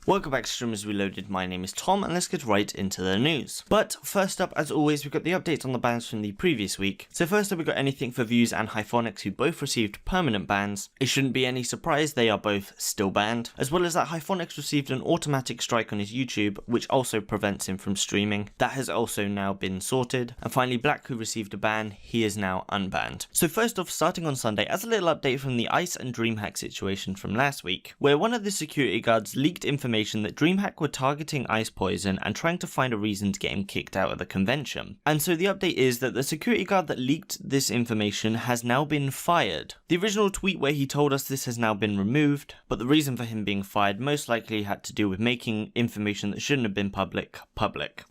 Welcome back to Streamers Reloaded, my name is Tom and let's get right into the news. But first up, as always, we've got the updates on the bans from the previous week. So first up, we've got Anything for Views and Hyphonics, who both received permanent bans. It shouldn't be any surprise they are both still banned, as well as that Hyphonics received an automatic strike on his YouTube, which also prevents him from streaming. That has also now been sorted. And finally, Black, who received a ban, he is now unbanned. So first off, starting on Sunday, as a little update from the Ice and DreamHack situation from last week, where one of the security guards leaked information that DreamHack were targeting Ice Poison and trying to find a reason to get him kicked out of the convention. And so the update is that the security guard that leaked this information has now been fired. The original tweet where he told us this has now been removed, but the reason for him being fired most likely had to do with making information that shouldn't have been public.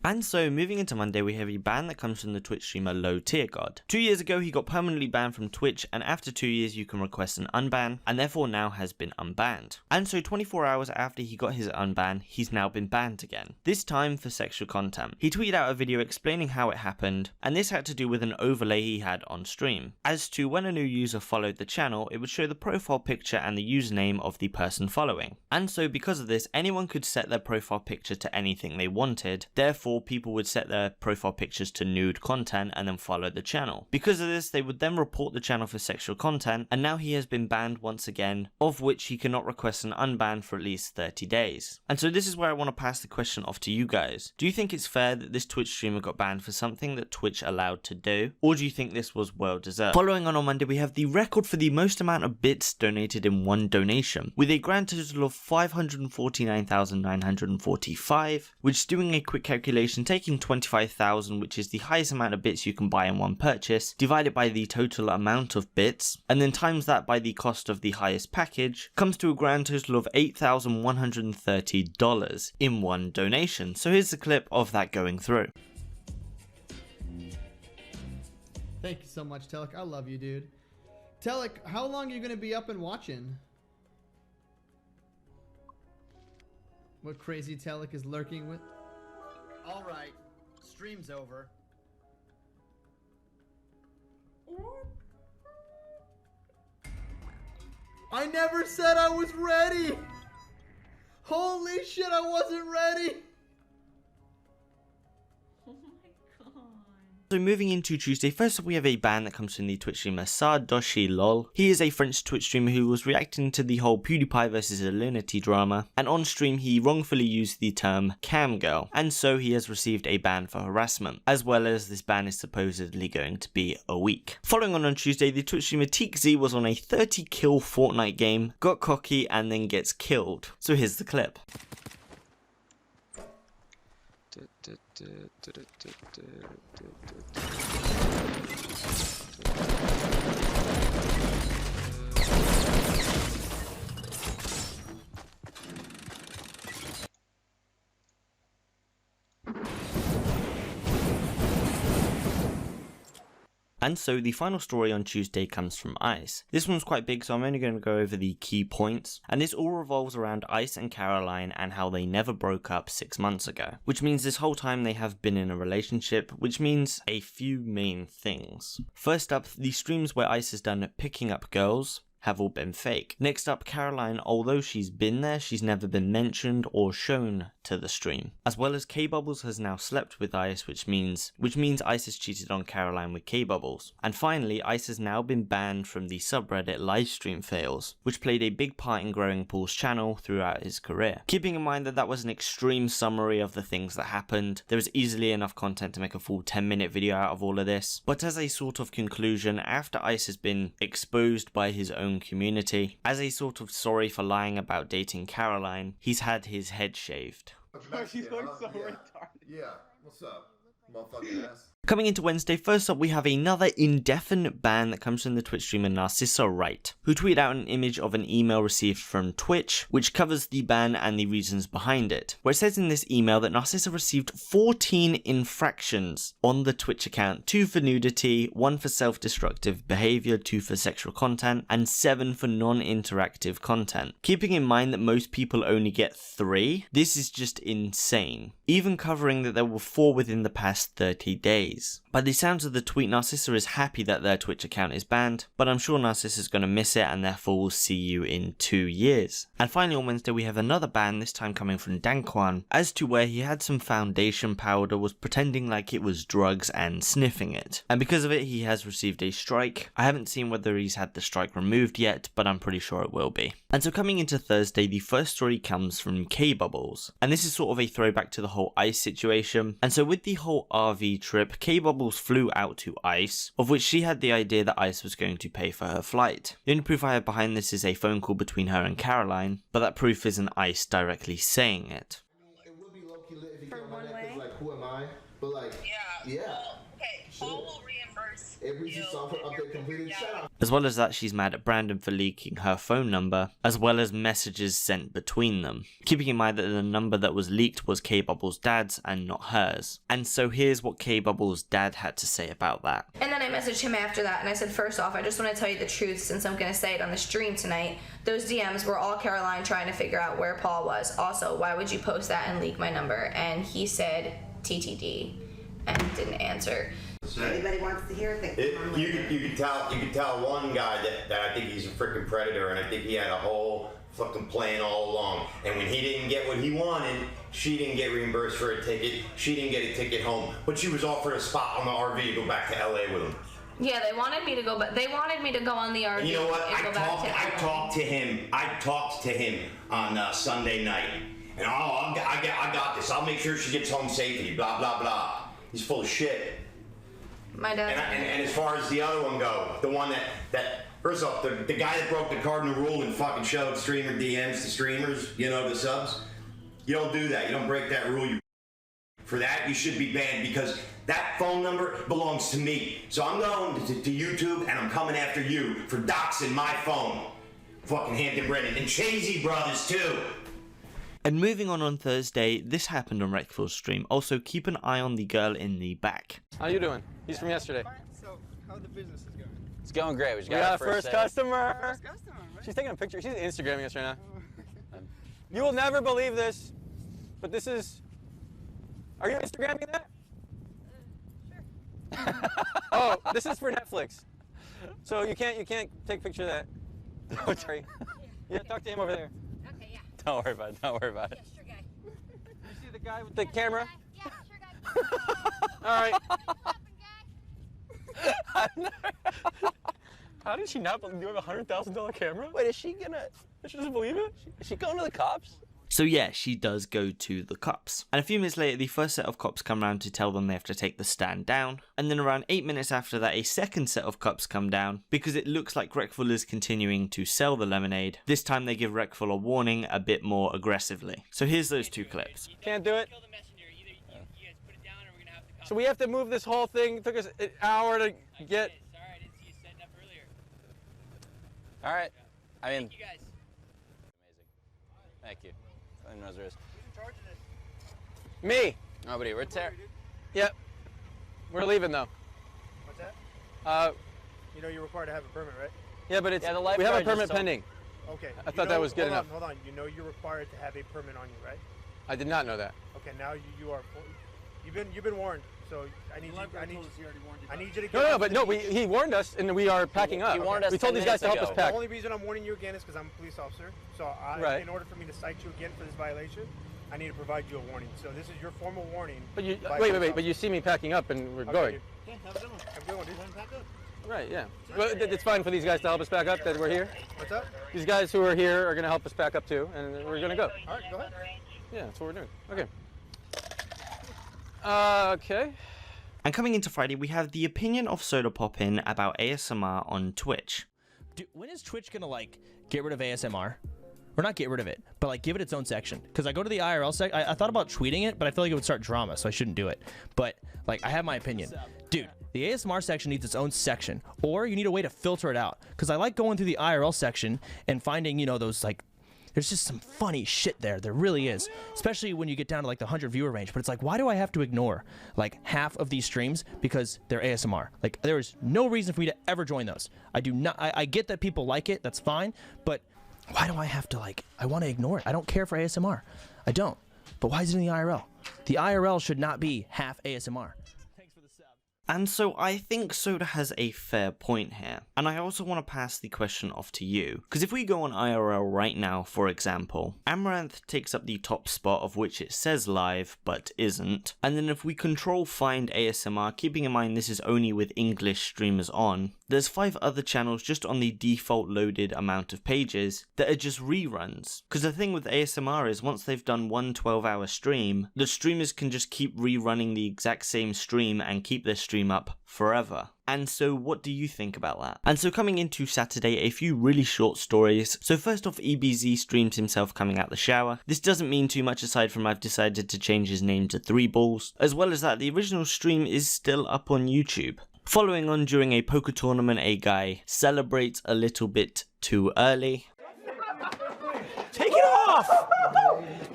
And so moving into Monday, we have a ban that comes from the Twitch streamer LowTierGod. 2 years ago he got permanently banned from Twitch, and after 2 years you can request an unban, and therefore now has been unbanned. And so 24 hours after he got his unban, he's now been banned again, this time for sexual content. He tweeted out a video explaining how it happened, and this had to do with an overlay he had on stream. As to when a new user followed the channel, it would show the profile picture and the username of the person following. And so because of this, anyone could set their profile picture to anything they wanted, therefore people would set their profile pictures to nude content and then follow the channel. Because of this, they would then report the channel for sexual content, and now he has been banned once again, of which he cannot request an unban for at least 30 days. And so this is where I want to pass the question off to you guys. Do you think it's fair that this Twitch streamer got banned for something that Twitch allowed to do? Or do you think this was well deserved? Following on Monday, we have the record for the most amount of bits donated in one donation, with a grand total of 549,945, which, doing a quick calculation, taking 25,000, which is the highest amount of bits you can buy in one purchase, divided by the total amount of bits, and then times that by the cost of the highest package, comes to a grand total of $8,130 in one donation. So here's the clip of that going through. Thank you so much, Telek. I love you, dude. Telek, how long are you going to be up and watching? What crazy Telek is lurking with? Alright, stream's over. I never said I was ready! Holy shit, I wasn't ready! Oh my god. So moving into Tuesday, first up we have a ban that comes from the Twitch streamer Sadoshi. He is a French Twitch streamer who was reacting to the whole PewDiePie versus Alinity drama, and on stream he wrongfully used the term cam girl, and so he has received a ban for harassment, as well as this ban is supposedly going to be a week. Following on Tuesday, the Twitch streamer TeekZ was on a 30 kill Fortnite game, got cocky and then gets killed. So here's the clip. And so the final story on Tuesday comes from Ice. This one's quite big, so I'm only going to go over the key points. And this all revolves around Ice and Caroline and how they never broke up 6 months ago. Which means this whole time they have been in a relationship, which means a few main things. First up, the streams where Ice has done picking up girls have all been fake. Next up, Caroline, although she's been there, she's never been mentioned or shown to the stream. As well as Kbubblez has now slept with Ice, which means Ice has cheated on Caroline with Kbubblez. And finally, Ice has now been banned from the subreddit livestream fails, which played a big part in growing Paul's channel throughout his career. Keeping in mind that that was an extreme summary of the things that happened, there is easily enough content to make a full 10-minute video out of all of this. But as a sort of conclusion, after Ice has been exposed by his own community, as a sort of sorry for lying about dating Caroline, he's had his head shaved. You look so retarded. Yeah, what's up, motherfucking ass? Coming into Wednesday, first up we have another indefinite ban that comes from the Twitch streamer NarcissaWright, who tweeted out an image of an email received from Twitch, which covers the ban and the reasons behind it, where it says in this email that Narcissa received 14 infractions on the Twitch account, 2 for nudity, 1 for self-destructive behavior, 2 for sexual content, and 7 for non-interactive content. Keeping in mind that most people only get 3, this is just insane, even covering that there were 4 within the past 30 days. days. By the sounds of the tweet, Narcissa is happy that their Twitch account is banned, but I'm sure Narcissa's gonna miss it and therefore will see you in 2 years. And finally on Wednesday we have another ban, this time coming from danquan, as to where he had some foundation powder, was pretending like it was drugs and sniffing it. And because of it he has received a strike. I haven't seen whether he's had the strike removed yet, but I'm pretty sure it will be. And so coming into Thursday, the first story comes from Kbubblez. And this is sort of a throwback to the whole ice situation. And so with the whole RV trip, Kbubblez flew out to ICE, of which she had the idea that ICE was going to pay for her flight. The only proof I have behind this is a phone call between her and Caroline, but that proof isn't ICE directly saying it. It would be low-key lit if you For get on my one neck, way? 'cause, like, who am I? But, like, yeah. Well, okay, Paul will reimburse. If we see software update completed, shut up. As well as that, she's mad at Brandon for leaking her phone number, as well as messages sent between them. Keeping in mind that the number that was leaked was Kbubblez's dad's and not hers. And so here's what Kbubblez's dad had to say about that. And then I messaged him after that and I said, first off, I just want to tell you the truth since I'm going to say it on the stream tonight. Those DMs were all Caroline trying to figure out where Paul was. Also, why would you post that and leak my number? And he said TTD and didn't answer. If anybody wants to hear it, You could tell one guy that I think he's a freaking predator, and I think he had a whole fucking plan all along. And when he didn't get what he wanted, she didn't get reimbursed for a ticket. She didn't get a ticket home, but she was offered a spot on the RV to go back to LA with him. Yeah, they wanted me to go, but they wanted me to go on the RV. And you know what? And go back to I talked to him on Sunday night, and I got this. I'll make sure she gets home safely. Blah blah blah. He's full of shit. My dad. And as far as the other one go, the one that first off, the guy that broke the cardinal rule and fucking showed streamer DMs to streamers, you know, the subs, you don't do that. You don't break that rule. For that, you should be banned because that phone number belongs to me. So I'm going to YouTube and I'm coming after you for doxing my phone. Fucking Hampton Brennan and Chasey Brothers too. And moving on Thursday, this happened on Wreckful's stream. Also, keep an eye on the girl in the back. How you doing? He's from yesterday. So, how the business is going? It's going great. We got our first customer. First customer, right? She's taking a picture. She's Instagramming us right now. You will never believe this, but this is... Are you Instagramming that? Sure. Oh, this is for Netflix. So you can't take a picture of that. Oh, sorry. Yeah, talk to him over there. Okay, yeah. Don't worry about it. Don't worry about it. Yeah, sure guy. You see the guy with the camera? Yeah, sure guy. All right. Poppin' guy. How did she not believe you have a $100,000 camera? Wait, is she doesn't believe it? Is she going to the cops? So yeah, she does go to the cops. And a few minutes later, the first set of cops come around to tell them they have to take the stand down. And then around 8 minutes after that, a second set of cops come down because it looks like Wreckful is continuing to sell the lemonade. This time they give Wreckful a warning a bit more aggressively. So here's those two clips. Can't do it. So we have to move this whole thing. It took us an hour to get. Sorry, I didn't see you setting up earlier. All right. I mean, Thank you guys. amazing. Thank you. I didn't know there is. Who's in charge of this? Me. Nobody. We're Yep. We're leaving though. What's that? You know you're required to have a permit, right? Yeah, but it's Yeah, the we have a lifeguard permit just told- pending. Okay. I thought that was good enough. Hold on. You know you're required to have a permit on you, right? I did not know that. Okay. Now you are. You've been warned. So I need you to get No, off but the no. beach. He warned us, and we are packing up. He warned us we told 10 these guys to help minutes us ago. pack. The only reason I'm warning you again is because I'm a police officer. So Right. in order for me to cite you again for this violation, I need to provide you a warning. So this is your formal warning. But you by wait. police But you see me packing up, and we're officer. going. Okay, dude. Have a good one, dude. Right. Yeah. Well, it's fine for these guys to help us pack up. That we're here. What's up? These guys who are here are going to help us pack up too, and we're going to go. All right, go ahead. Yeah, that's what we're doing. Okay. Okay. And coming into Friday, we have the opinion of Sodapoppin about ASMR on Twitch. Dude, when is Twitch gonna like get rid of ASMR? Or not get rid of it, but like give it its own section? Because I go to the IRL sec. I thought about tweeting it, but I feel like it would start drama, so I shouldn't do it. But like, I have my opinion, dude. The ASMR section needs its own section, or you need a way to filter it out. Because I like going through the IRL section and finding, you know, those like. There's just some funny shit there. There really is. Especially when you get down to like the 100 viewer range. But it's like, why do I have to ignore like half of these streams because they're ASMR? Like, there is no reason for me to ever join those. I do not. I get that people like it. That's fine. But why do I have to like, I want to ignore it. I don't care for ASMR. I don't. But why is it in the IRL? The IRL should not be half ASMR. Thanks for the sub. And so I think Soda has a fair point here. And I also want to pass the question off to you. Because if we go on IRL right now, for example, Amaranth takes up the top spot of which it says live, but isn't. And then if we control find ASMR, keeping in mind this is only with English streamers on, there's 5 other channels just on the default loaded amount of pages that are just reruns. Because the thing with ASMR is once they've done one 12-hour stream, the streamers can just keep rerunning the exact same stream and keep their stream up forever. And so what do you think about that? And so coming into Saturday, a few really short stories. So first off, EBZ streams himself coming out the shower. This doesn't mean too much aside from I've decided to change his name to 3 Balls. As well as that, the original stream is still up on YouTube. Following on, during a poker tournament, a guy celebrates a little bit too early. Take it off!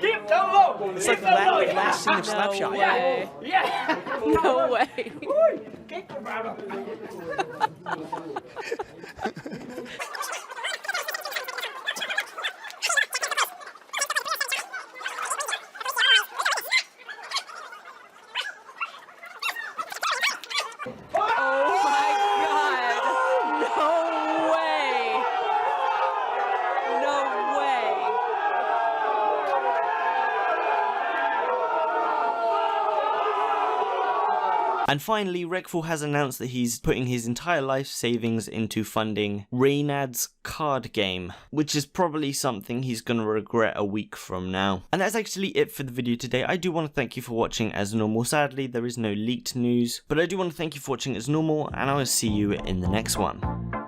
Keep them low! It's like the last scene of Slapshot. Yeah! Yeah! No way. And finally, Rekful has announced that he's putting his entire life savings into funding Reynad's card game, which is probably something he's going to regret a week from now. And that's actually it for the video today. I do want to thank you for watching as normal. Sadly, there is no leaked news, but I do want to thank you for watching as normal, and I will see you in the next one.